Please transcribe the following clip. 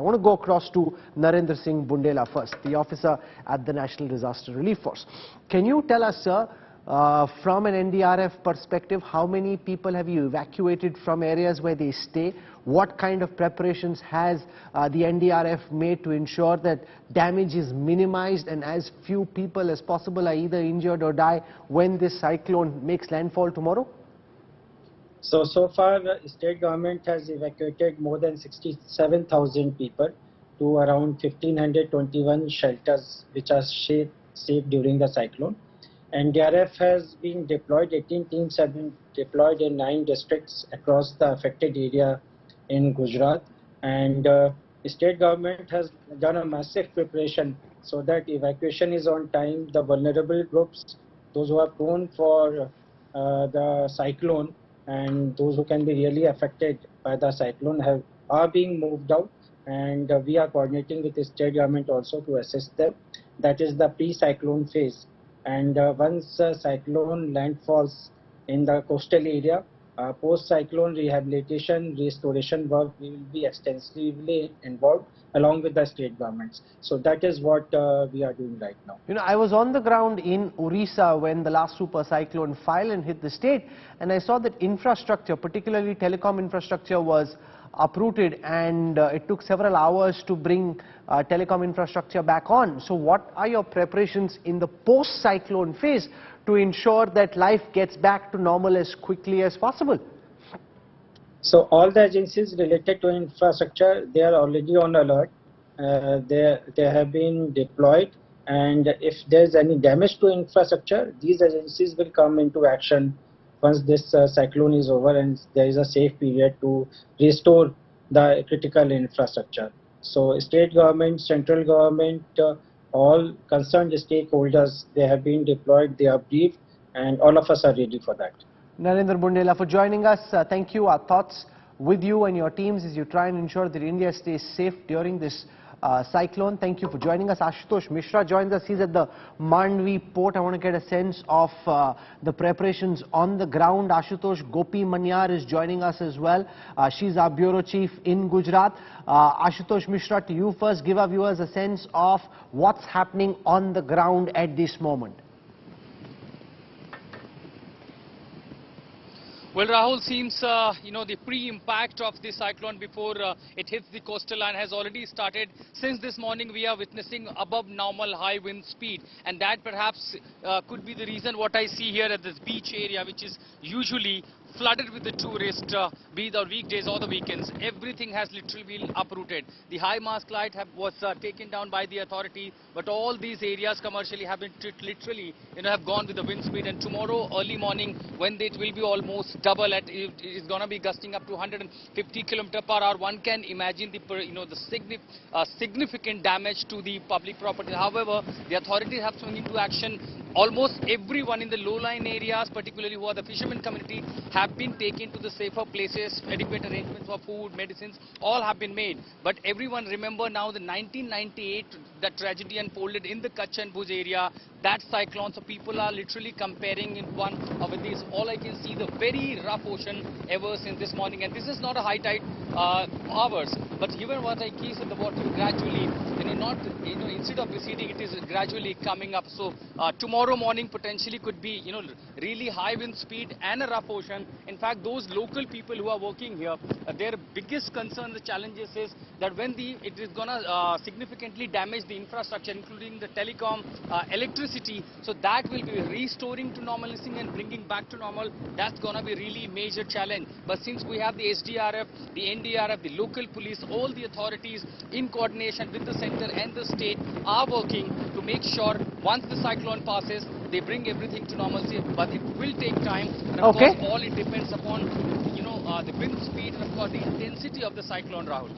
want to go across to Narendra Singh Bundela first, the officer at the National Disaster Relief Force. Can you tell us, sir, from an NDRF perspective, how many people have you evacuated from areas where they stay? What kind of preparations has the NDRF made to ensure that damage is minimized and as few people as possible are either injured or die when this cyclone makes landfall tomorrow? So far, the state government has evacuated more than 67,000 people to around 1,521 shelters which are safe during the cyclone. NDRF has been deployed, 18 teams have been deployed in 9 districts across the affected area in Gujarat, and the state government has done a massive preparation so that evacuation is on time. The vulnerable groups, those who are prone for the cyclone and those who can be really affected by the cyclone are being moved out, and we are coordinating with the state government also to assist them. That is the pre-cyclone phase. And once cyclone landfalls in the coastal area, post-cyclone rehabilitation, restoration work will be extensively involved along with the state governments. So that is what we are doing right now. You know, I was on the ground in Orissa when the last super cyclone Cyclone hit the state, and I saw that infrastructure, particularly telecom infrastructure, was uprooted, and it took several hours to bring telecom infrastructure back on. So what are your preparations in the post-cyclone phase to ensure that life gets back to normal as quickly as possible? So all the agencies related to infrastructure, they are already on alert. They have been deployed, and if there is any damage to infrastructure, these agencies will come into action once this cyclone is over and there is a safe period to restore the critical infrastructure. So state government, central government, all concerned stakeholders, they have been deployed, they are briefed, and all of us are ready for that. Narendra Bundela, for joining us. Thank you. Our thoughts with you and your teams as you try and ensure that India stays safe during this cyclone. Thank you for joining us. Ashutosh Mishra joins us. He's at the Mandvi port. I want to get a sense of the preparations on the ground. Ashutosh, Gopi Manyar is joining us as well. She's our bureau chief in Gujarat. Ashutosh Mishra, to you first, give our viewers a sense of what's happening on the ground at this moment. Well, Rahul, seems, the pre-impact of the cyclone before it hits the coastal line has already started. Since this morning, we are witnessing above normal high wind speed. And that perhaps could be the reason what I see here at this beach area, which is usually flooded with the tourists, be it on weekdays or the weekends. Everything has literally been uprooted. The high mast light was taken down by the authority, but all these areas commercially have been literally, have gone with the wind speed. And tomorrow early morning, when it will be almost double, it is going to be gusting up to 150 km/h. One can imagine the significant damage to the public property. However, the authorities have swung into action. Almost everyone in the low-lying areas, particularly who are the fishermen community, have been taken to the safer places. Adequate arrangements for food, medicines, all have been made. But everyone remember now the 1998, the tragedy unfolded in the Kutch and Bhuj area, that cyclone. So people are literally comparing in one of these. All I can see the very rough ocean ever since this morning. And this is not a high tide hours. But even what I see the water gradually, instead of receding, it is gradually coming up. So tomorrow morning potentially could be, really high wind speed and a rough ocean. In fact, those local people who are working here, their biggest concern, the challenges is that when it is going to significantly damage the infrastructure, including the telecom, electricity, so that will be restoring to normalcy and bringing back to normal. That's going to be really major challenge. But since we have the SDRF, the NDRF, the local police, all the authorities in coordination with the center and the state are working to make sure once the cyclone passes, they bring everything to normalcy. But it will take time. And of course, all it depends upon, the wind speed and of course the intensity of the cyclone, Rahul.